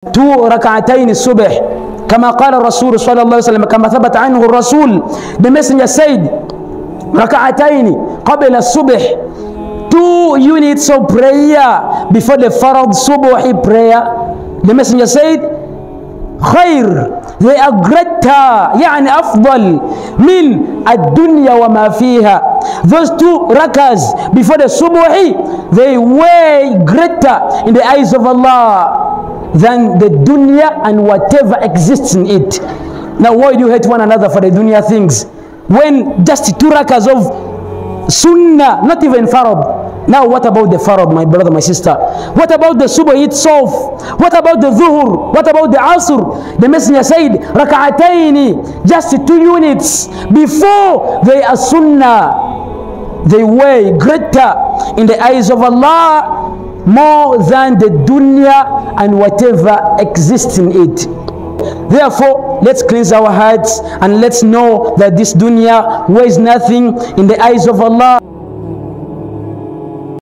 2 ركعتين الصبح كما قال الرسول صلى الله عليه وسلم كما ثبت عنه الرسول. The messenger said ركعتين قبل الصبح, 2 units of prayer before the farad subuhi prayer. The messenger said خير, they are greater, يعني أفضل من الدنيا وما فيها. Those 2 rakas before the subuhi, they way greater in the eyes of Allah than the dunya and whatever exists in it. Now why do you hate one another for the dunya things, when just 2 rakas of sunnah, not even farad? Now what about the farad, my brother, my sister? What about the subh itself? What about the dhuhr? What about the asr? The messenger said rak'ataini, just 2 units before they are sunnah, they weigh greater in the eyes of Allah more than the dunya and whatever exists in it. Therefore, let's cleanse our hearts and let's know that this dunya weighs nothing in the eyes of Allah.